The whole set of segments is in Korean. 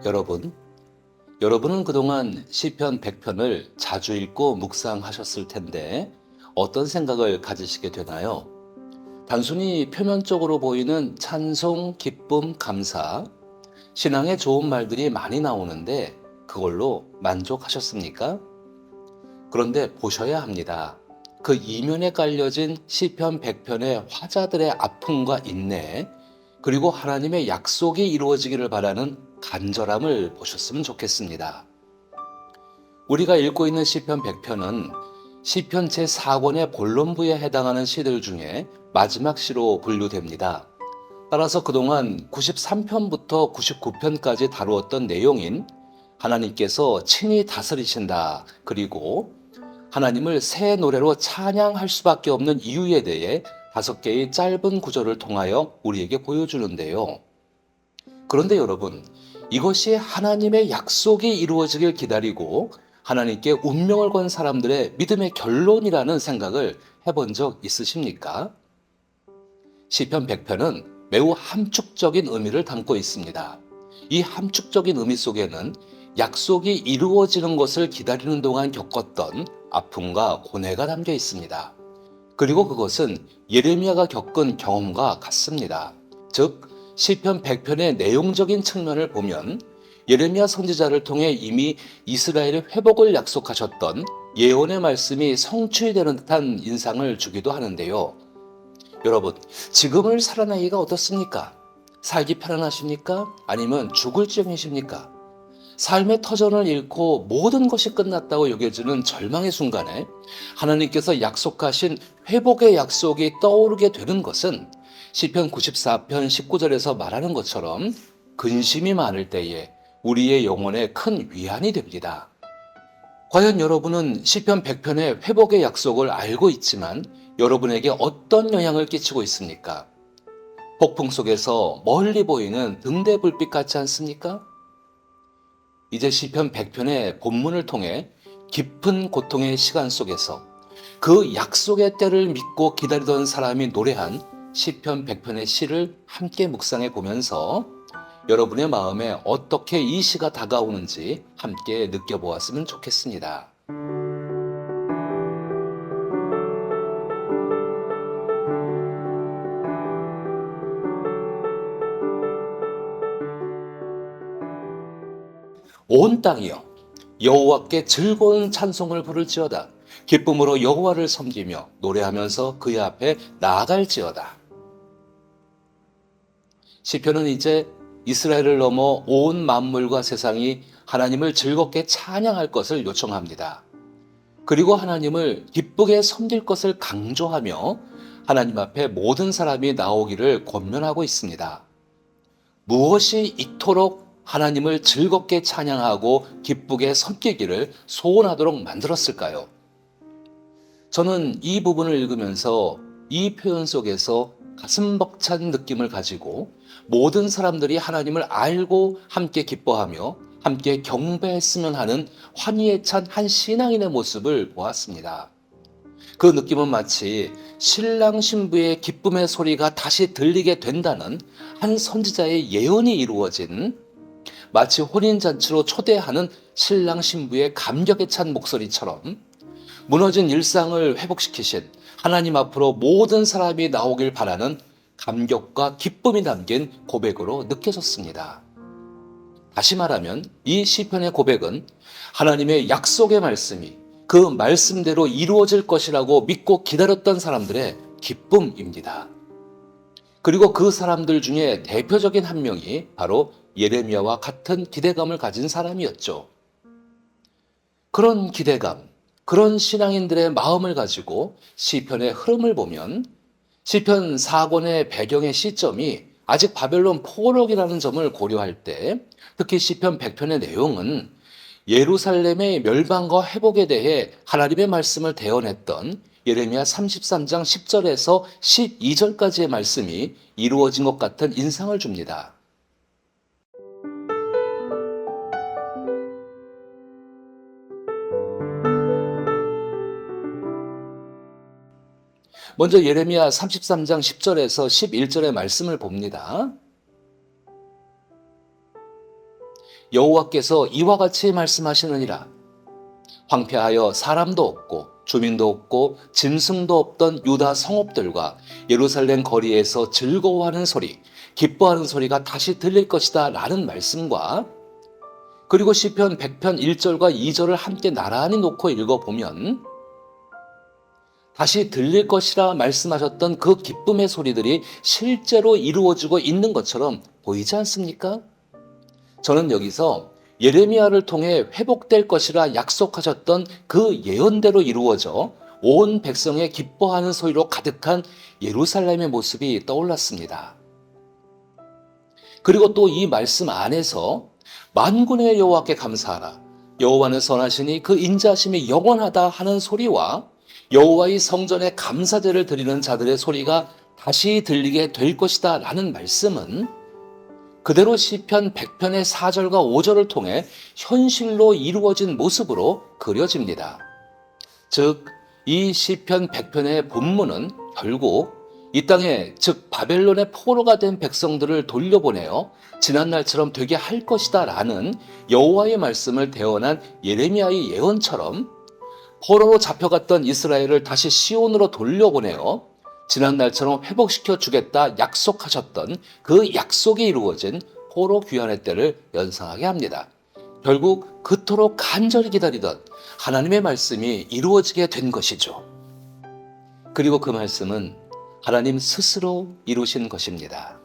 여러분은 그동안 시편 100편을 자주 읽고 묵상하셨을 텐데 어떤 생각을 가지시게 되나요? 단순히 표면적으로 보이는 찬송, 기쁨, 감사, 신앙에 좋은 말들이 많이 나오는데 그걸로 만족하셨습니까? 그런데 보셔야 합니다. 그 이면에 깔려진 시편 100편의 화자들의 아픔과 인내, 그리고 하나님의 약속이 이루어지기를 바라는 간절함을 보셨으면 좋겠습니다. 우리가 읽고 있는 시편 100편은 시편 제4권의 본론부에 해당하는 시들 중에 마지막 시로 분류됩니다. 따라서 그동안 93편부터 99편까지 다루었던 내용인 하나님께서 친히 다스리신다, 그리고 하나님을 새 노래로 찬양할 수밖에 없는 이유에 대해 5개의 짧은 구절을 통하여 우리에게 보여주는데요. 그런데 여러분, 이것이 하나님의 약속이 이루어지길 기다리고 하나님께 운명을 건 사람들의 믿음의 결론이라는 생각을 해본 적 있으십니까? 시편 100편은 매우 함축적인 의미를 담고 있습니다. 이 함축적인 의미 속에는 약속이 이루어지는 것을 기다리는 동안 겪었던 아픔과 고뇌가 담겨 있습니다. 그리고 그것은 예레미야가 겪은 경험과 같습니다. 즉, 시편 100편의 내용적인 측면을 보면 예레미야 선지자를 통해 이미 이스라엘의 회복을 약속하셨던 예언의 말씀이 성취되는 듯한 인상을 주기도 하는데요. 여러분, 지금을 살아내기가 어떻습니까? 살기 편안하십니까? 아니면 죽을 지경이십니까? 삶의 터전을 잃고 모든 것이 끝났다고 여겨지는 절망의 순간에 하나님께서 약속하신 회복의 약속이 떠오르게 되는 것은 시편 94편 19절에서 말하는 것처럼 근심이 많을 때에 우리의 영혼에 큰 위안이 됩니다. 과연 여러분은 시편 100편의 회복의 약속을 알고 있지만 여러분에게 어떤 영향을 끼치고 있습니까? 폭풍 속에서 멀리 보이는 등대불빛 같지 않습니까? 이제 시편 100편의 본문을 통해 깊은 고통의 시간 속에서 그 약속의 때를 믿고 기다리던 사람이 노래한 시편 100편의 시를 함께 묵상해 보면서 여러분의 마음에 어떻게 이 시가 다가오는지 함께 느껴보았으면 좋겠습니다. 온 땅이여 여호와께 즐거운 찬송을 부를지어다. 기쁨으로 여호와를 섬기며 노래하면서 그의 앞에 나아갈지어다. 시편은 이제 이스라엘을 넘어 온 만물과 세상이 하나님을 즐겁게 찬양할 것을 요청합니다. 그리고 하나님을 기쁘게 섬길 것을 강조하며 하나님 앞에 모든 사람이 나오기를 권면하고 있습니다. 무엇이 이토록 하나님을 즐겁게 찬양하고 기쁘게 섬기기를 소원하도록 만들었을까요? 저는 이 부분을 읽으면서 이 표현 속에서 가슴 벅찬 느낌을 가지고 모든 사람들이 하나님을 알고 함께 기뻐하며 함께 경배했으면 하는 환희에 찬 한 신앙인의 모습을 보았습니다. 그 느낌은 마치 신랑 신부의 기쁨의 소리가 다시 들리게 된다는 한 선지자의 예언이 이루어진, 마치 혼인잔치로 초대하는 신랑 신부의 감격에 찬 목소리처럼 무너진 일상을 회복시키신 하나님 앞으로 모든 사람이 나오길 바라는 감격과 기쁨이 담긴 고백으로 느껴졌습니다. 다시 말하면 이 시편의 고백은 하나님의 약속의 말씀이 그 말씀대로 이루어질 것이라고 믿고 기다렸던 사람들의 기쁨입니다. 그리고 그 사람들 중에 대표적인 한 명이 바로 예레미야와 같은 기대감을 가진 사람이었죠. 그런 기대감, 그런 신앙인들의 마음을 가지고 시편의 흐름을 보면 시편 4권의 배경의 시점이 아직 바벨론 포로기라는 점을 고려할 때, 특히 시편 100편의 내용은 예루살렘의 멸망과 회복에 대해 하나님의 말씀을 대언했던 예레미야 33장 10절에서 12절까지의 말씀이 이루어진 것 같은 인상을 줍니다. 먼저 예레미야 33장 10절에서 11절의 말씀을 봅니다. 여호와께서 이와 같이 말씀하시느니라. 황폐하여 사람도 없고 주민도 없고 짐승도 없던 유다 성읍들과 예루살렘 거리에서 즐거워하는 소리, 기뻐하는 소리가 다시 들릴 것이다 라는 말씀과, 그리고 시편 100편 1절과 2절을 함께 나란히 놓고 읽어보면 다시 들릴 것이라 말씀하셨던 그 기쁨의 소리들이 실제로 이루어지고 있는 것처럼 보이지 않습니까? 저는 여기서 예레미야를 통해 회복될 것이라 약속하셨던 그 예언대로 이루어져 온 백성의 기뻐하는 소리로 가득한 예루살렘의 모습이 떠올랐습니다. 그리고 또 이 말씀 안에서 만군의 여호와께 감사하라, 여호와는 선하시니 그 인자하심이 영원하다 하는 소리와 여호와의 성전에 감사제를 드리는 자들의 소리가 다시 들리게 될 것이다 라는 말씀은 그대로 시편 100편의 4절과 5절을 통해 현실로 이루어진 모습으로 그려집니다. 즉, 이 시편 100편의 본문은 결국 이 땅에, 즉 바벨론의 포로가 된 백성들을 돌려보내어 지난날처럼 되게 할 것이다 라는 여호와의 말씀을 대언한 예레미야의 예언처럼 포로로 잡혀갔던 이스라엘을 다시 시온으로 돌려보내어 지난날처럼 회복시켜 주겠다 약속하셨던 그 약속이 이루어진 포로 귀환의 때를 연상하게 합니다. 결국 그토록 간절히 기다리던 하나님의 말씀이 이루어지게 된 것이죠. 그리고 그 말씀은 하나님 스스로 이루신 것입니다.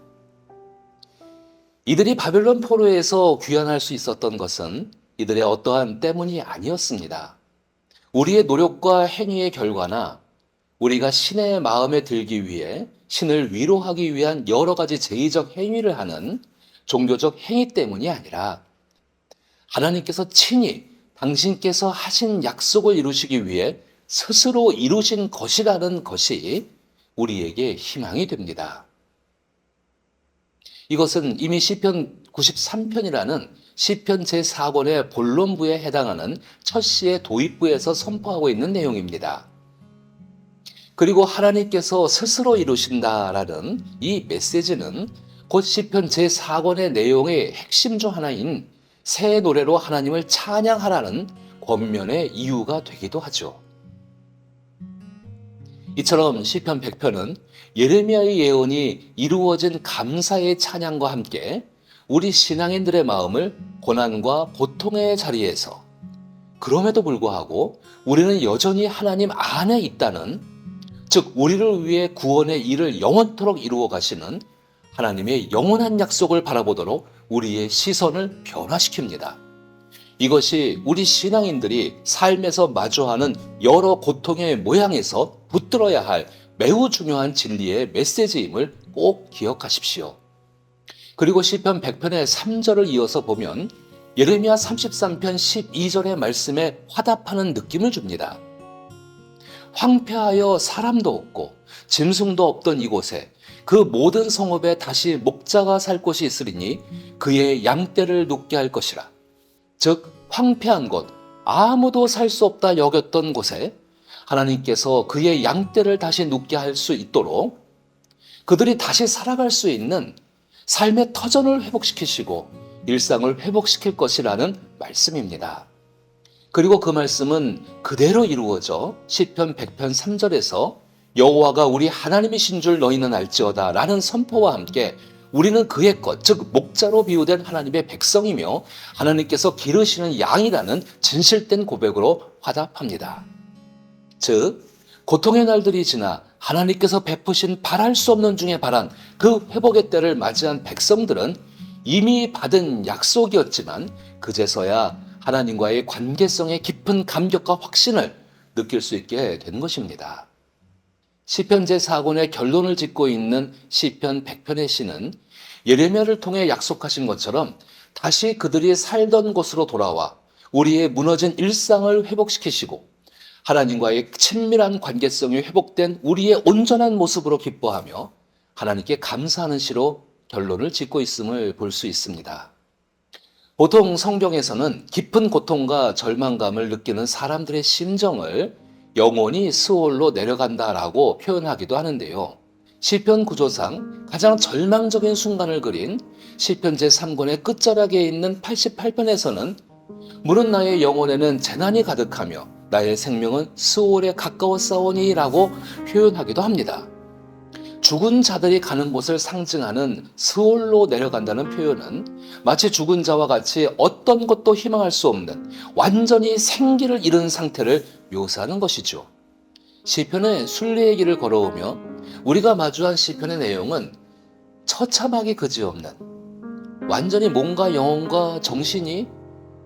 이들이 바벨론 포로에서 귀환할 수 있었던 것은 이들의 어떠한 때문이 아니었습니다. 우리의 노력과 행위의 결과나 우리가 신의 마음에 들기 위해 신을 위로하기 위한 여러 가지 제의적 행위를 하는 종교적 행위 때문이 아니라 하나님께서 친히 당신께서 하신 약속을 이루시기 위해 스스로 이루신 것이라는 것이 우리에게 희망이 됩니다. 이것은 이미 시편 93편이라는 시편 제4권의 본론부에 해당하는 첫 시의 도입부에서 선포하고 있는 내용입니다. 그리고 하나님께서 스스로 이루신다라는 이 메시지는 곧 시편 제4권의 내용의 핵심 중 하나인 새 노래로 하나님을 찬양하라는 권면의 이유가 되기도 하죠. 이처럼 시편 100편은 예레미야의 예언이 이루어진 감사의 찬양과 함께 우리 신앙인들의 마음을 고난과 고통의 자리에서, 그럼에도 불구하고 우리는 여전히 하나님 안에 있다는, 즉 우리를 위해 구원의 일을 영원토록 이루어 가시는 하나님의 영원한 약속을 바라보도록 우리의 시선을 변화시킵니다. 이것이 우리 신앙인들이 삶에서 마주하는 여러 고통의 모양에서 붙들어야 할 매우 중요한 진리의 메시지임을 꼭 기억하십시오. 그리고 시편 100편의 3절을 이어서 보면 예레미야 33편 12절의 말씀에 화답하는 느낌을 줍니다. 황폐하여 사람도 없고 짐승도 없던 이곳에 그 모든 성읍에 다시 목자가 살 곳이 있으리니 그의 양떼를 눕게 할 것이라. 즉 황폐한 곳, 아무도 살 수 없다 여겼던 곳에 하나님께서 그의 양떼를 다시 눕게 할 수 있도록 그들이 다시 살아갈 수 있는 삶의 터전을 회복시키시고 일상을 회복시킬 것이라는 말씀입니다. 그리고 그 말씀은 그대로 이루어져 시편 100편 3절에서 여호와가 우리 하나님이신 줄 너희는 알지어다 라는 선포와 함께 우리는 그의 것, 즉 목자로 비유된 하나님의 백성이며 하나님께서 기르시는 양이라는 진실된 고백으로 화답합니다. 즉 고통의 날들이 지나 하나님께서 베푸신 바랄 수 없는 중에 바란 그 회복의 때를 맞이한 백성들은 이미 받은 약속이었지만 그제서야 하나님과의 관계성의 깊은 감격과 확신을 느낄 수 있게 된 것입니다. 시편 제4권의 결론을 짓고 있는 시편 100편의 시는 예레미야를 통해 약속하신 것처럼 다시 그들이 살던 곳으로 돌아와 우리의 무너진 일상을 회복시키시고 하나님과의 친밀한 관계성이 회복된 우리의 온전한 모습으로 기뻐하며 하나님께 감사하는 시로 결론을 짓고 있음을 볼 수 있습니다. 보통 성경에서는 깊은 고통과 절망감을 느끼는 사람들의 심정을 영혼이 스올로 내려간다라고 표현하기도 하는데요. 시편 구조상 가장 절망적인 순간을 그린 시편 제3권의 끝자락에 있는 88편에서는 물은 나의 영혼에는 재난이 가득하며 나의 생명은 스올에 가까웠사오니 라고 표현하기도 합니다. 죽은 자들이 가는 곳을 상징하는 스올로 내려간다는 표현은 마치 죽은 자와 같이 어떤 것도 희망할 수 없는 완전히 생기를 잃은 상태를 묘사하는 것이죠. 시편의 순례의 길을 걸어오며 우리가 마주한 시편의 내용은 처참하기 그지없는 완전히 몸과 영혼과 정신이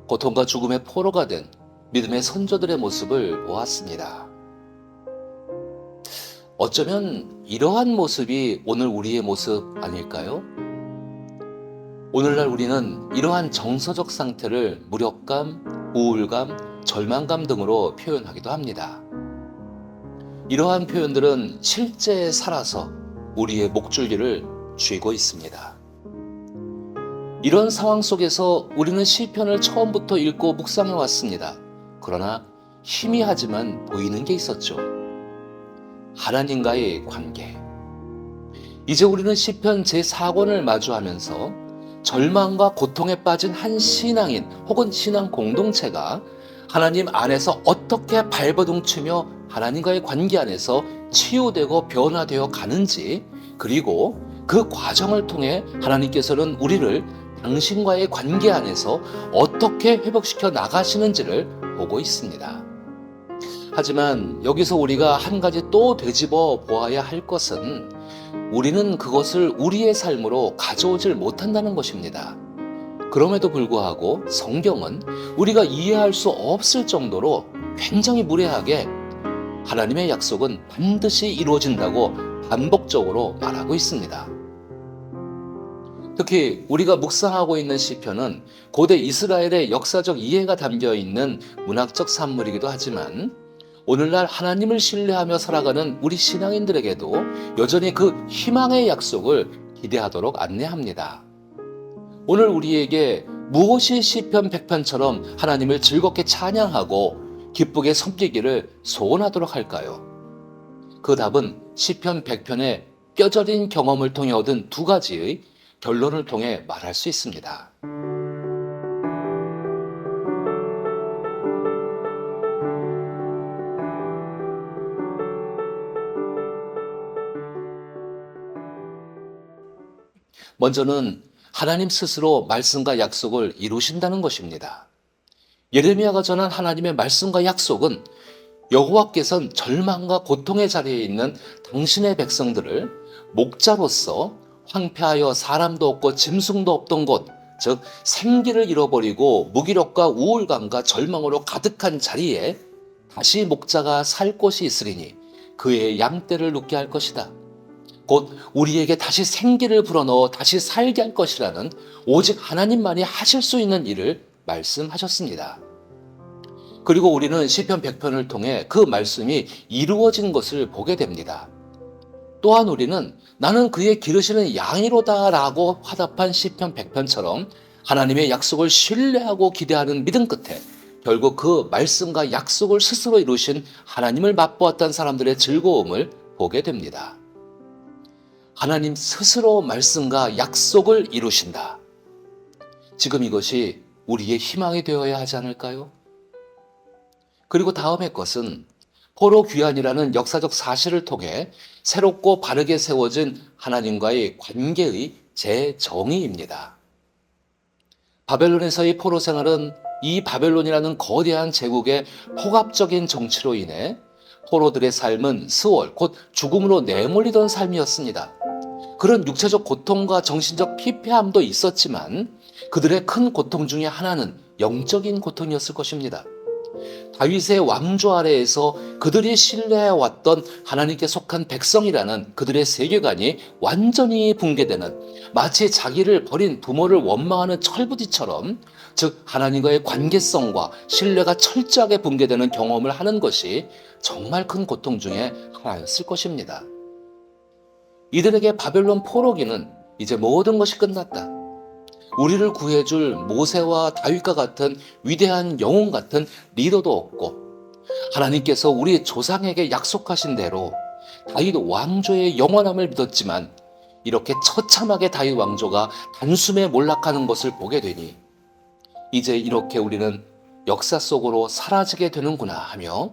고통과 죽음의 포로가 된 믿음의 선조들의 모습을 보았습니다. 어쩌면 이러한 모습이 오늘 우리의 모습 아닐까요? 오늘날 우리는 이러한 정서적 상태를 무력감, 우울감, 절망감 등으로 표현하기도 합니다. 이러한 표현들은 실제 살아서 우리의 목줄기를 쥐고 있습니다. 이런 상황 속에서 우리는 시편을 처음부터 읽고 묵상해 왔습니다. 그러나 희미하지만 보이는 게 있었죠. 하나님과의 관계. 이제 우리는 시편 제4권을 마주하면서 절망과 고통에 빠진 한 신앙인 혹은 신앙 공동체가 하나님 안에서 어떻게 발버둥치며 하나님과의 관계 안에서 치유되고 변화되어 가는지, 그리고 그 과정을 통해 하나님께서는 우리를 당신과의 관계 안에서 어떻게 회복시켜 나가시는지를 보고 있습니다. 하지만 여기서 우리가 한 가지 또 되짚어 보아야 할 것은 우리는 그것을 우리의 삶으로 가져오질 못한다는 것입니다. 그럼에도 불구하고 성경은 우리가 이해할 수 없을 정도로 굉장히 무례하게 하나님의 약속은 반드시 이루어진다고 반복적으로 말하고 있습니다. 특히 우리가 묵상하고 있는 시편은 고대 이스라엘의 역사적 이해가 담겨 있는 문학적 산물이기도 하지만 오늘날 하나님을 신뢰하며 살아가는 우리 신앙인들에게도 여전히 그 희망의 약속을 기대하도록 안내합니다. 오늘 우리에게 무엇이 시편 100편처럼 하나님을 즐겁게 찬양하고 기쁘게 섬기기를 소원하도록 할까요? 그 답은 시편 100편의 뼈저린 경험을 통해 얻은 두 가지의 결론을 통해 말할 수 있습니다. 먼저는 하나님 스스로 말씀과 약속을 이루신다는 것입니다. 예레미야가 전한 하나님의 말씀과 약속은 여호와께서는 절망과 고통의 자리에 있는 당신의 백성들을 목자로서 황폐하여 사람도 없고 짐승도 없던 곳, 즉 생기를 잃어버리고 무기력과 우울감과 절망으로 가득한 자리에 다시 목자가 살 곳이 있으리니 그의 양떼를 눕게 할 것이다. 곧 우리에게 다시 생기를 불어넣어 다시 살게 할 것이라는 오직 하나님만이 하실 수 있는 일을 말씀하셨습니다. 그리고 우리는 시편 100편을 통해 그 말씀이 이루어진 것을 보게 됩니다. 또한 우리는 나는 그의 기르시는 양이로다 라고 화답한 시편 100편처럼 하나님의 약속을 신뢰하고 기대하는 믿음 끝에 결국 그 말씀과 약속을 스스로 이루신 하나님을 맛보았던 사람들의 즐거움을 보게 됩니다. 하나님 스스로 말씀과 약속을 이루신다. 지금 이것이 우리의 희망이 되어야 하지 않을까요? 그리고 다음의 것은 포로 귀환이라는 역사적 사실을 통해 새롭고 바르게 세워진 하나님과의 관계의 재정의입니다. 바벨론에서의 포로 생활은 이 바벨론이라는 거대한 제국의 폭압적인 정치로 인해 포로들의 삶은 스월, 곧 죽음으로 내몰리던 삶이었습니다. 그런 육체적 고통과 정신적 피폐함도 있었지만 그들의 큰 고통 중에 하나는 영적인 고통이었을 것입니다. 다윗의 왕조 아래에서 그들이 신뢰해왔던 하나님께 속한 백성이라는 그들의 세계관이 완전히 붕괴되는, 마치 자기를 버린 부모를 원망하는 철부지처럼, 즉 하나님과의 관계성과 신뢰가 철저하게 붕괴되는 경험을 하는 것이 정말 큰 고통 중에 하나였을 것입니다. 이들에게 바벨론 포로기는 이제 모든 것이 끝났다. 우리를 구해줄 모세와 다윗과 같은 위대한 영웅 같은 리더도 없고, 하나님께서 우리 조상에게 약속하신 대로 다윗 왕조의 영원함을 믿었지만 이렇게 처참하게 다윗 왕조가 단숨에 몰락하는 것을 보게 되니 이제 이렇게 우리는 역사 속으로 사라지게 되는구나 하며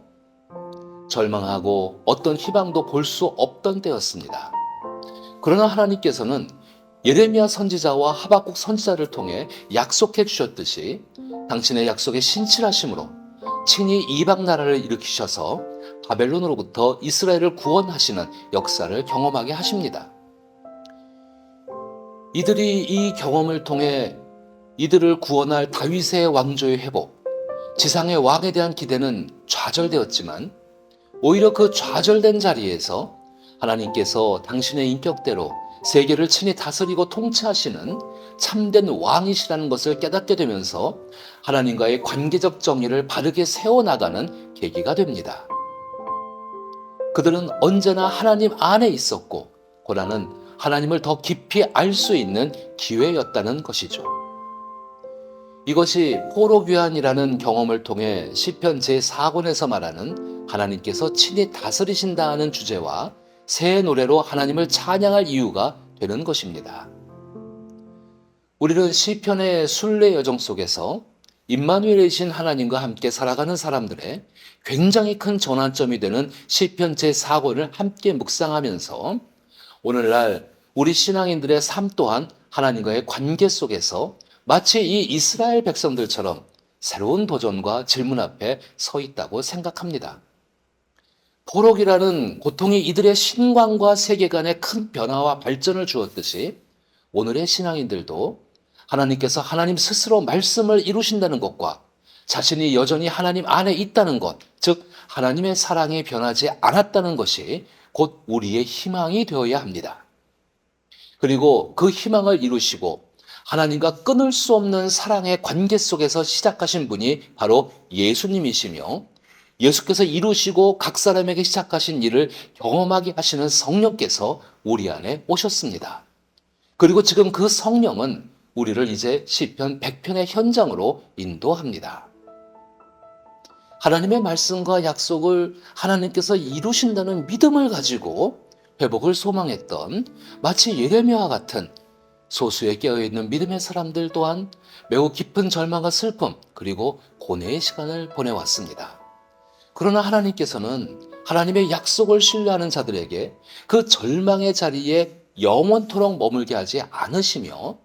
절망하고 어떤 희망도 볼 수 없던 때였습니다. 그러나 하나님께서는 예레미야 선지자와 하박국 선지자를 통해 약속해 주셨듯이 당신의 약속에 신실하심으로 친히 이방 나라를 일으키셔서 바벨론으로부터 이스라엘을 구원하시는 역사를 경험하게 하십니다. 이들이 이 경험을 통해 이들을 구원할 다윗의 왕조의 회복, 지상의 왕에 대한 기대는 좌절되었지만 오히려 그 좌절된 자리에서 하나님께서 당신의 인격대로 세계를 친히 다스리고 통치하시는 참된 왕이시라는 것을 깨닫게 되면서 하나님과의 관계적 정의를 바르게 세워나가는 계기가 됩니다. 그들은 언제나 하나님 안에 있었고 고난은 하나님을 더 깊이 알 수 있는 기회였다는 것이죠. 이것이 포로귀환이라는 경험을 통해 시편 제4권에서 말하는 하나님께서 친히 다스리신다는 주제와 새 노래로 하나님을 찬양할 이유가 되는 것입니다. 우리는 시편의 순례 여정 속에서 임마누엘이신 하나님과 함께 살아가는 사람들의 굉장히 큰 전환점이 되는 시편 제4권을 함께 묵상하면서 오늘날 우리 신앙인들의 삶 또한 하나님과의 관계 속에서 마치 이 이스라엘 백성들처럼 새로운 도전과 질문 앞에 서 있다고 생각합니다. 포로기라는 고통이 이들의 신앙과 세계관에 큰 변화와 발전을 주었듯이 오늘의 신앙인들도 하나님께서 하나님 스스로 말씀을 이루신다는 것과 자신이 여전히 하나님 안에 있다는 것, 즉 하나님의 사랑이 변하지 않았다는 것이 곧 우리의 희망이 되어야 합니다. 그리고 그 희망을 이루시고 하나님과 끊을 수 없는 사랑의 관계 속에서 시작하신 분이 바로 예수님이시며 예수께서 이루시고 각 사람에게 시작하신 일을 경험하게 하시는 성령께서 우리 안에 오셨습니다. 그리고 지금 그 성령은 우리를 이제 시편 100편의 현장으로 인도합니다. 하나님의 말씀과 약속을 하나님께서 이루신다는 믿음을 가지고 회복을 소망했던 마치 예레미야와 같은 소수에 깨어있는 믿음의 사람들 또한 매우 깊은 절망과 슬픔 그리고 고뇌의 시간을 보내왔습니다. 그러나 하나님께서는 하나님의 약속을 신뢰하는 자들에게 그 절망의 자리에 영원토록 머물게 하지 않으시며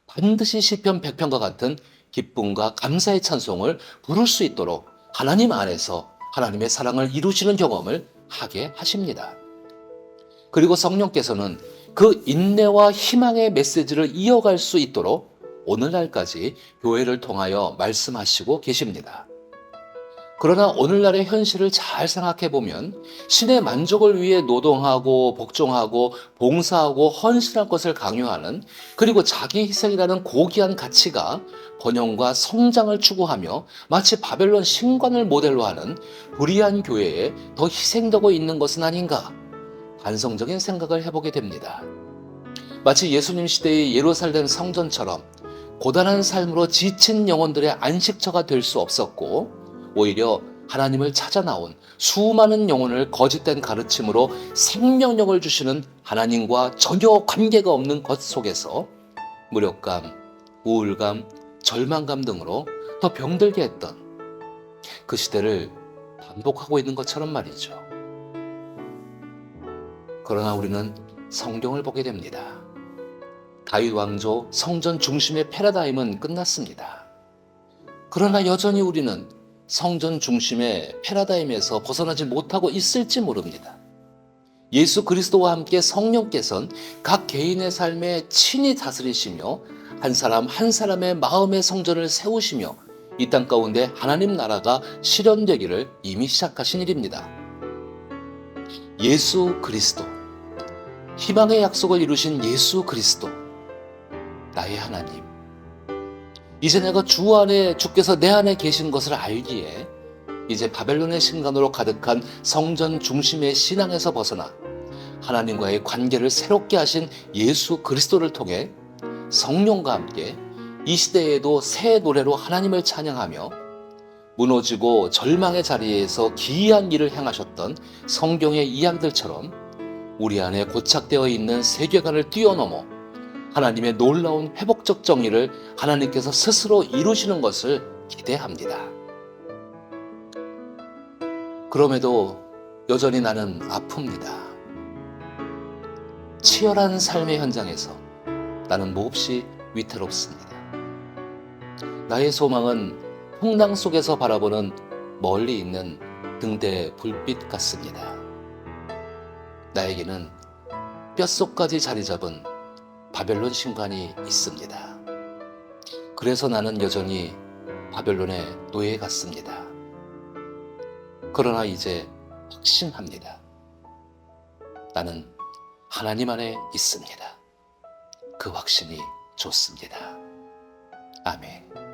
반드시 시편 100편과 같은 기쁨과 감사의 찬송을 부를 수 있도록 하나님 안에서 하나님의 사랑을 이루시는 경험을 하게 하십니다. 그리고 성령께서는 그 인내와 희망의 메시지를 이어갈 수 있도록 오늘날까지 교회를 통하여 말씀하시고 계십니다. 그러나 오늘날의 현실을 잘 생각해 보면 신의 만족을 위해 노동하고 복종하고 봉사하고 헌신할 것을 강요하는 그리고 자기 희생이라는 고귀한 가치가 번영과 성장을 추구하며 마치 바벨론 신관을 모델로 하는 불의한 교회에 더 희생되고 있는 것은 아닌가 반성적인 생각을 해보게 됩니다. 마치 예수님 시대의 예루살렘 성전처럼 고단한 삶으로 지친 영혼들의 안식처가 될 수 없었고 오히려 하나님을 찾아 나온 수많은 영혼을 거짓된 가르침으로 생명력을 주시는 하나님과 전혀 관계가 없는 것 속에서 무력감, 우울감, 절망감 등으로 더 병들게 했던 그 시대를 반복하고 있는 것처럼 말이죠. 그러나 우리는 성경을 보게 됩니다. 다윗 왕조 성전 중심의 패러다임은 끝났습니다. 그러나 여전히 우리는 성전 중심의 패러다임에서 벗어나지 못하고 있을지 모릅니다. 예수 그리스도와 함께 성령께서는 각 개인의 삶에 친히 다스리시며 한 사람 한 사람의 마음의 성전을 세우시며 이 땅 가운데 하나님 나라가 실현되기를 이미 시작하신 일입니다. 예수 그리스도, 희망의 약속을 이루신 예수 그리스도, 나의 하나님. 이제 내가 주 안에 주께서 내 안에 계신 것을 알기에 이제 바벨론의 신간으로 가득한 성전 중심의 신앙에서 벗어나 하나님과의 관계를 새롭게 하신 예수 그리스도를 통해 성령과 함께 이 시대에도 새 노래로 하나님을 찬양하며 무너지고 절망의 자리에서 기이한 일을 행하셨던 성경의 이야기들처럼 우리 안에 고착되어 있는 세계관을 뛰어넘어 하나님의 놀라운 회복적 정의를 하나님께서 스스로 이루시는 것을 기대합니다. 그럼에도 여전히 나는 아픕니다. 치열한 삶의 현장에서 나는 몹시 위태롭습니다. 나의 소망은 풍랑 속에서 바라보는 멀리 있는 등대 불빛 같습니다. 나에게는 뼛속까지 자리 잡은 바벨론 신관이 있습니다. 그래서 나는 여전히 바벨론의 노예 같습니다. 그러나 이제 확신합니다. 나는 하나님 안에 있습니다. 그 확신이 좋습니다. 아멘.